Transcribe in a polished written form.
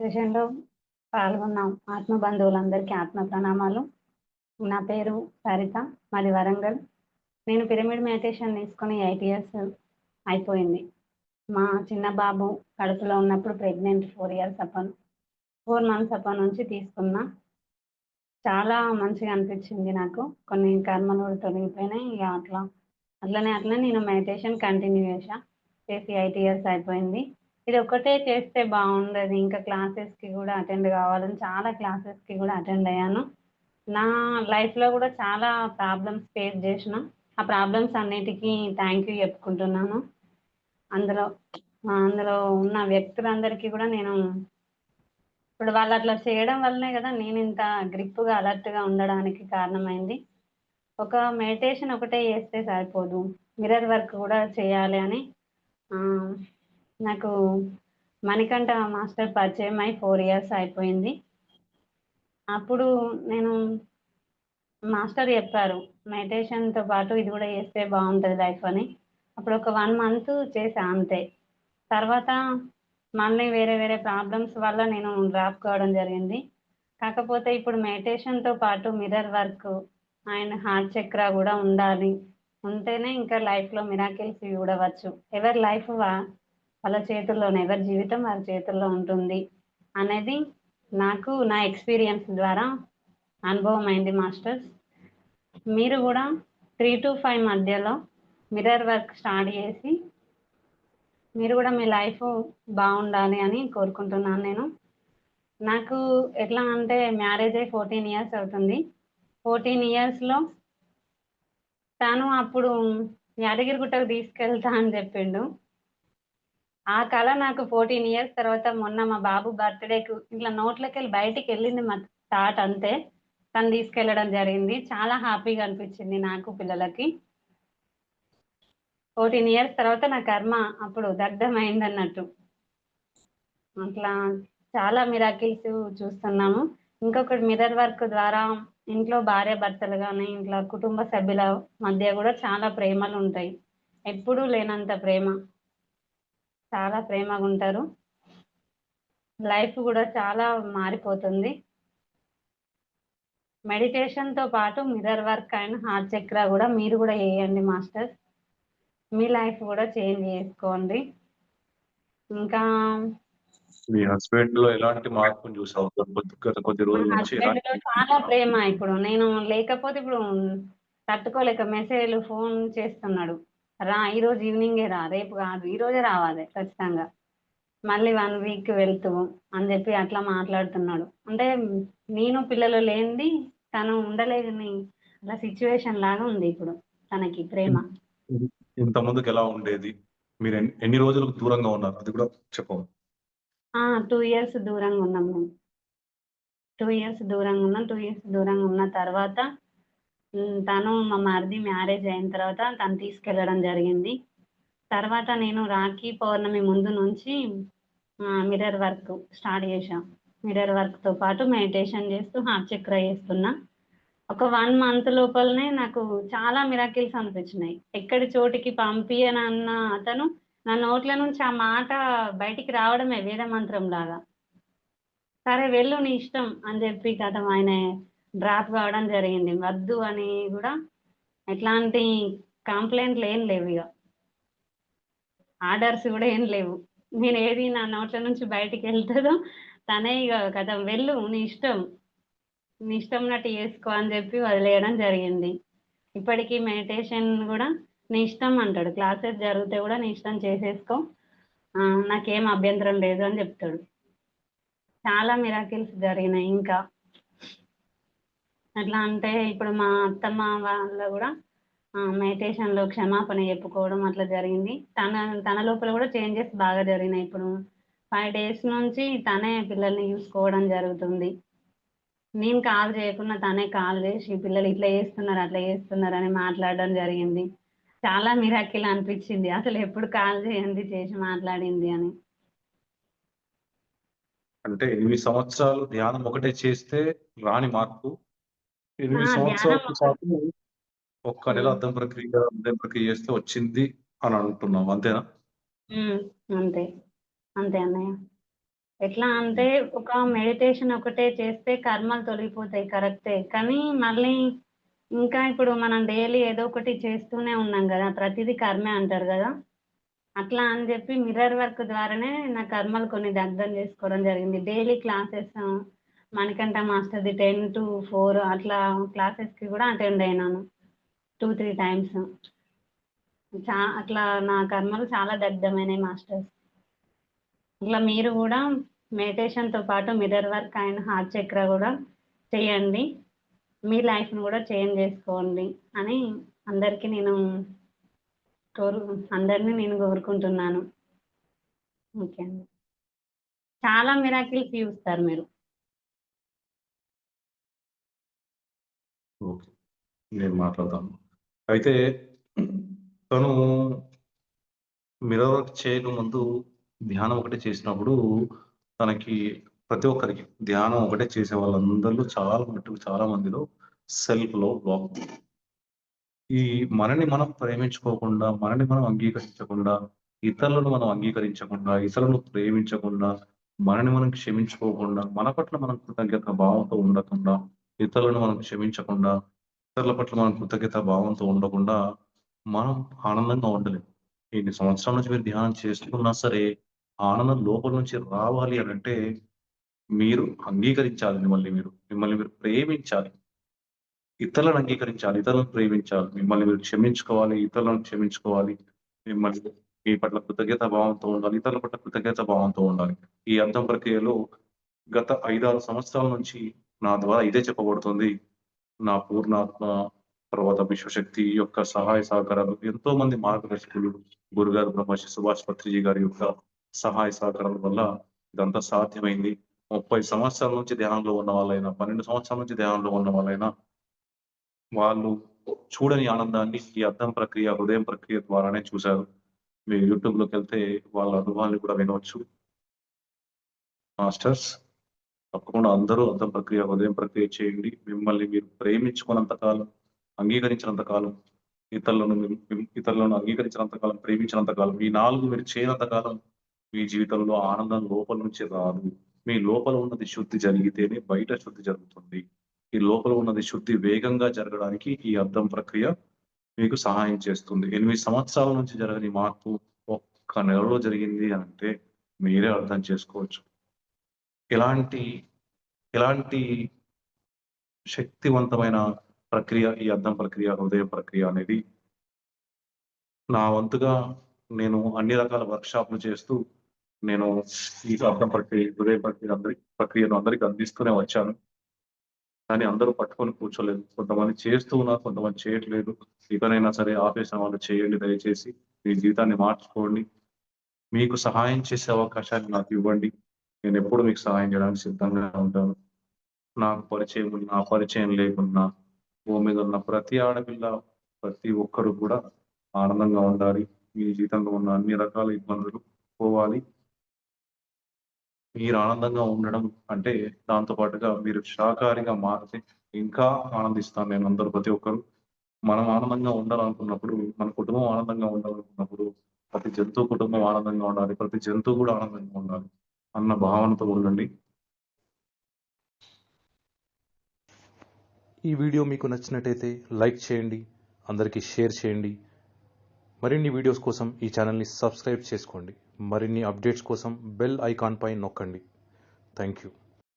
సెషన్‌లో పాల్గొన్న ఆత్మ బంధువులందరికీ ఆత్మ ప్రణామాలు. నా పేరు సరిత. మాది వరంగల్. నేను పిరమిడ్ మెడిటేషన్ తీసుకొని 8 ఇయర్స్ అయిపోయింది. మా చిన్న బాబు కడుపులో ఉన్నప్పుడు ప్రెగ్నెంట్ 4 ఇయర్స్ 4 మంత్స్ నుంచి తీసుకున్నా. చాలా మంచిగా అనిపించింది నాకు. కొన్ని కర్మలు కూడా తొలగిపోయినాయి. ఇగ అట్లనే నేను మెడిటేషన్ కంటిన్యూ చేసి 8 ఇయర్స్ అయిపోయింది. ఇది ఒక్కటే చేస్తే బాగుండదు. ఇంకా క్లాసెస్‌కి కూడా అటెండ్ కావాలని చాలా క్లాసెస్‌కి కూడా అటెండ్ అయ్యాను. నా లైఫ్‌లో కూడా చాలా ప్రాబ్లమ్స్ ఫేస్ చేసిన. ఆ ప్రాబ్లమ్స్ అన్నిటికి థ్యాంక్ యూ చెప్పుకుంటున్నాను. అందులో అందులో ఉన్న వ్యక్తులందరికీ కూడా నేను ఇప్పుడు వాళ్ళు అట్లా చేయడం వల్లనే కదా నేనింత గ్రిప్‌గా, అలర్ట్‌గా ఉండడానికి కారణమైంది. ఒక మెడిటేషన్ ఒకటే చేస్తే సరిపోదు. మిర్రర్ వర్క్ కూడా చేయాలి అని ఆహ్, నాకు మణికంఠ మాస్టర్ పరిచయమై 4 ఇయర్స్ అయిపోయింది. అప్పుడు నేను మాస్టర్ చెప్పారు. మెడిటేషన్‌తో పాటు ఇది కూడా చేస్తే బావుంటది లైఫ్ అని. అప్పుడు ఒక 1 మంత్ చేశా అంతే. తర్వాత మళ్ళీ వేరే ప్రాబ్లమ్స్ వల్ల నేను డ్రాప్ కావడం జరిగింది. కాకపోతే ఇప్పుడు మెడిటేషన్‌తో పాటు మిర్రర్ వర్క్ అండ్ హార్ట్ చక్ర గూడా ఉండాలి. ఉంటేనే ఇంకా లైఫ్‌లో మిరాకిల్స్ చూడవచ్చు. ఎవరి లైఫ్ వాళ్ళ చేతుల్లోనే. ఎవరి జీవితం వారి చేతుల్లో ఉంటుంది అనేది నాకు నా ఎక్స్‌పీరియన్స్ ద్వారా అనుభవమైంది మాస్టర్స్. మీరు గూడా 3-5 మధ్యలో మిర్రర్ వర్క్ స్టార్ట్ చేసి మీరు గూడా మీ లైఫ్ బావుండాలి అని కోరుకుంటున్నాను నేను. నాకు ఎట్లా అంటే మ్యారేజ్ అయ్యి 14 ఇయర్స్ అవుతుంది. 14 ఇయర్స్‌లో తను అప్పుడు యాదగిరిగుట్టకు తీసుకెళ్తా అని చెప్పిండు. ఆ కల నాకు 14 ఇయర్స్ తర్వాత మొన్న మా బాబు బర్త్‌డే‌కు ఇట్లా నోట్లోకెళ్ళి బయటికెళ్ళింది థాట్ అంతే. తను తీసుకెళ్లడం జరిగింది. చాలా హ్యాపీగా అనిపించింది నాకు, పిల్లలకి. 14 ఇయర్స్ తర్వాత నా కర్మ అప్పుడు దగ్ధమైందన్నట్టు. అట్లా చాలా మిరాకిల్స్ చూస్తున్నాము. ఇంకొకటి మిర్రర్ వర్క్ ద్వారా ఇంట్లో భార్యాభర్తలు గాని, ఇంట్లో కుటుంబ సభ్యుల మధ్య గూడా చాలా ప్రేమలుంటాయి. ఎప్పుడూ లేనంత ప్రేమ. చాలా ప్రేమగుంటారు. లైఫ్ గూడా చాలా మారిపోతుంది. మెడిటేషన్‌తో పాటు మిర్రర్ వర్క్ అండ్ హార్ట్ చక్ర గూడా మీరు గూడా చేయండి మాస్టర్స్. మీ లైఫ్ గూడా చేంజ్ చేసుకోండి. ఇంకా మీ హస్బెండ్‌లో ఎలాంటి మార్పుని చూసావు? గత కొద్ది మా రోజుల నుంచి ఎలాంటి హస్బెండ్‌లో చాలా ప్రేమ ఇప్పుడు. నేను లేకపోతే ఇప్పుడు తట్టుకోలేక మెసేజ్‌లు, ఫోన్ చేస్తున్నాడు. ఈరోజు ఈవినింగే రా, రేపు కాదు, ఈరోజే రావాలి ఖచ్చితంగా. మళ్ళీ 1 వీక్ వెళ్తువు అని చెప్పి అట్లా మాట్లాడుతున్నాడు. అంటే నేను పిల్లలు లేనిది తను ఉండలేని అట్లా సిట్యుయేషన్ లాగా ఉంది ఇప్పుడు తనకి ప్రేమ. ఇంత ముందుకెలా ఉండేది? మీరు ఎన్ని రోజులకు దూరంగా ఉన్నారు? అది కూడా చెప్పవా? 2 ఇయర్స్ దూరంగా ఉన్నాం మేము. 2 ఇయర్స్ దూరంగా ఉన్నాం. 2 ఇయర్స్ దూరంగా ఉన్న తర్వాత తను మా మరిది మ్యారేజ్ అయిన తర్వాత తను తీసుకెళ్లడం జరిగింది. తర్వాత నేను రాఖీ పౌర్ణమి ముందు నుంచి మిర్రర్ వర్క్ స్టార్ట్ చేశా. మిర్రర్ వర్క్‌తో పాటు మెడిటేషన్ చేస్తూ హార్ట్ చక్ర చేస్తున్నా. ఒక 1 మంత్ లోపలనే నాకు చాలా మిరాకిల్స్ అనిపించినాయి. ఎక్కడి చోటికి పంపియనన్న అతను నా నోట్ల నుంచి ఆ మాట బయటికి రావడమే వేద మంత్రంలాగా. సరే వెళ్ళు నీ ఇష్టం అని చెప్పి ఖతం ఆయన డ్రాప్ కావడం జరిగింది. వద్దు అని గూడా ఎట్లాంటి కంప్లెయింట్‌లు ఏం లేవిగ. ఆర్డర్స్ గూడా ఏం లేవు. నేనేది నా నోట్ల నుంచి బయటికెళ్తదో తనే ఇగ ఖతం వెళ్ళు నీ ఇష్టం. నీ ఇష్టమున్నట్టు చేసుకో అని జెప్పి వదిలేయడం జరిగింది. ఇప్పటికి మెడిటేషన్ గూడా నీ ఇష్టం అంటాడు. క్లాసెస్ జరిగితే గూడా నీ ఇష్టం చేసేసుకో. నాకేం అభ్యంతరం లేదు అని జెప్తాడు. చాలా మిరాకిల్స్ జరిగినాయి ఇంకా. ఎట్లా అంటే ఇప్పుడు మా అత్తమ్మ వాళ్ళు గూడా మెడిటేషన్‌లో క్షమాపణ చెప్పుకోవడం అట్లా జరిగింది. తన లోపల గూడా చేంజెస్ బాగా జరిగినాయి. ఇప్పుడు 5 డేస్ నుంచి తనే పిల్లల్ని చూసుకోవడం జరుగుతుంది. నేను కాల్ చేయకున్నా తనే కాల్ చేసి పిల్లలు ఇట్లా చేస్తున్నారు, అట్లా చేస్తున్నారు అని మాట్లాడడం జరిగింది. చాలా మిరాకిల్ అనిపించింది. అసలు ఎప్పుడు కాల్ చేయంది చేసి మాట్లాడింది అని. అంటే 8 సంవత్సరాలు ధ్యానం ఒకటే చేస్తే రాని మార్పు, 8 ధ్యానం సంవత్సరాలతో పాటు ఒక్క నెల హ్మ్. అద్దం ప్రక్రియ చేస్తే వచ్చింది అని అంటున్నావు. అంతేనా? హ్మ్. అంతే. అంతే అన్నయ్య. ఎట్లా అంటే ఒక మెడిటేషన్ ఒకటే చేస్తే కర్మలు తొలగిపోతాయి కరెక్టే. కానీ మళ్ళీ ఇంకా ఇప్పుడు మనం డైలీ ఏదో ఒకటి చేస్తూనే ఉన్నాం గదా! ప్రతిదీ కర్మే అంటారు గదా! అట్లా అని జెప్పి మిర్రర్ వర్క్ ద్వారానే నా కర్మలు కొన్ని దగ్ధం జేసుకోవడం జరిగింది. డైలీ క్లాసెస్ మణికంఠ మాస్టర్‌ది 10-4 అట్లా క్లాసెస్‌కి గూడా అటెండ్ అయినాను. 2, 3 టైమ్స్. అట్లా నా కర్మలు చాలా దగ్ధమైనాయి మాస్టర్స్. ఇట్లా మీరు గూడా మెడిటేషన్‌తో పాటు మిర్రర్ వర్క్ అండ్ హార్ట్ చక్ర గూడా చేయండి. మీ లైఫ్‌ని గూడా చేంజ్ జేసుకోండి అని అందరికి నేను అందరిని నేను కోరుకుంటున్నాను. ఓకే అండి. చాలా మిరాకిల్స్ చూస్తారు మీరు. ఓకే. నేను మాట్లాడతాను. అయితే తను మిర్రర్ వర్క్ చేయకముందు ధ్యానం ఒకటే చేసినప్పుడు తనకి ప్రతి ఒక్కరికి ధ్యానం ఒకటే చేసే వాళ్ళందరిలో చాలా మందిలో సెల్ఫ్‌లో బ్లాక్. ఈ మనని మనం ప్రేమించుకోకుండా, మనని మనం అంగీకరించకుండా, ఇతరులను మనం అంగీకరించకుండా, ఇతరులను ప్రేమించకుండా, మనని మనం క్షమించుకోకుండా, మన పట్ల మనం కృతజ్ఞత భావంతో ఉండకుండా, ఇతరులను మనం క్షమించకుండా, ఇతరుల పట్ల మనం కృతజ్ఞత భావంతో ఉండకుండా, మనం ఆనందంగా ఉండలేం. ఎన్ని సంవత్సరాల నుంచి మీరు ధ్యానం చేస్తున్నా సరే, ఆనందం లోపల నుంచి రావాలి అనంటే, మీరు అంగీకరించాలి మిమ్మల్ని మీరు ప్రేమించాలి. ఇతరులను అంగీకరించాలి. ఇతరులను ప్రేమించాలి. మిమ్మల్ని మీరు క్షమించుకోవాలి. ఇతరులను క్షమించుకోవాలి. మిమ్మల్ని మీ పట్ల కృతజ్ఞతా భావంతో ఉండాలి. ఇతరుల పట్ల కృతజ్ఞతా భావంతో ఉండాలి. ఈ అర్థం ప్రక్రియలో గత 5, 6 సంవత్సరాల నుంచి నా ద్వారా ఇదే చెప్పబడుతుంది. నా పూర్ణాత్మ, తర్వాత విశ్వశక్తి యొక్క సహాయ సహకారాలు ఎంతో మంది మార్గదర్శకులు, గురుగారు బ్రహ్మర్షి సుభాష్ పత్రిజీ గారి యొక్క సహాయ సహకారాల వల్ల ఇదంతా సాధ్యమైంది. 30 సంవత్సరాల నుంచి ధ్యానంలో ఉన్న వాళ్ళైనా, 12 సంవత్సరాల నుంచి ధ్యానంలో ఉన్న వాళ్ళైనా వాళ్ళు చూడని ఆనందాన్ని ఈ అద్దం ప్రక్రియ, హృదయం ప్రక్రియ ద్వారానే చూసారు. మీరు యూట్యూబ్‌లోకెళ్తే వాళ్ళ అనుభవాన్ని కూడా వినవచ్చు. మాస్టర్స్ తప్పకుండా అందరూ అద్దం ప్రక్రియ, హృదయం ప్రక్రియ చేయండి. మిమ్మల్ని మీరు ప్రేమించుకున్నంత కాలం, అంగీకరించినంత కాలం, ఇతరులను అంగీకరించినంత కాలం, ప్రేమించినంత కాలం, ఈ 4 మీరు చేయనంత కాలం మీ జీవితంలో ఆనందం లోపల నుంచి రాదు. మీ లోపల ఉన్నది శుద్ధి జరిగితేనే బయట శుద్ధి జరుగుతుంది. ఈ లోపల ఉన్నది శుద్ధి వేగంగా జరగడానికి ఈ అద్దం ప్రక్రియ మీకు సహాయం చేస్తుంది. 8 సంవత్సరాల నుంచి జరగని మార్పు ఒక్క నెలలో జరిగింది అనంటే మీరే అర్థం చేసుకోవచ్చు. ఎలాంటి, ఎలాంటి శక్తివంతమైన ప్రక్రియ ఈ అద్దం ప్రక్రియ, హృదయం ప్రక్రియ అనేది. నా వంతుగా నేను అన్ని రకాల వర్క్‌షాప్‌లు చేస్తూ నేను ఈ అద్దం ప్రక్రియ, హృదయ ప్రక్రియను అందరికి అందిస్తూనే వచ్చాను. కానీ అందరూ పట్టుకొని కూర్చోలేదు. కొంతమంది చేస్తూ ఉన్నారు, కొంతమంది చేయట్లేదు. ఇకనైనా సరే ఆపేసిన వాళ్ళు చేయండి దయచేసి. మీ జీవితాన్ని మార్చుకోండి. మీకు సహాయం చేసే అవకాశాన్ని నాకివ్వండి. నేనెప్పుడు మీకు సహాయం చేయడానికి సిద్ధంగా ఉంటాను. నాకు పరిచయం ఉన్నా, పరిచయం లేకున్నా, భూమి మీద ఉన్న ప్రతి ఆడపిల్ల, ప్రతి ఒక్కరు కూడా ఆనందంగా ఉండాలి. మీ జీవితంలో ఉన్న అన్ని రకాల ఇబ్బందులు పోవాలి. మీరు ఆనందంగా ఉండడం అంటే దాంతో పాటుగా మీరు శాకాహారిగా మారితే ఇంకా ఆనందిస్తాను నేను. అందరూ ప్రతి ఒక్కరు మనం ఆనందంగా ఉండాలనుకున్నప్పుడు, మన కుటుంబం ఆనందంగా ఉండాలనుకున్నప్పుడు, ప్రతి జంతువు కుటుంబం ఆనందంగా ఉండాలి. ప్రతి జంతువు కూడా ఆనందంగా ఉండాలి అన్న భావనతో ఉండండి. ఈ వీడియో మీకు నచ్చినట్టయితే లైక్ చేయండి, అందరికీ షేర్ చేయండి. మరిన్ని వీడియోస్ కోసం ఈ ఛానల్ని సబ్స్క్రైబ్ చేసుకోండి. మరిన్ని అప్డేట్స్ కోసం బెల్ ఐకాన్ పై నొక్కండి. Thank you.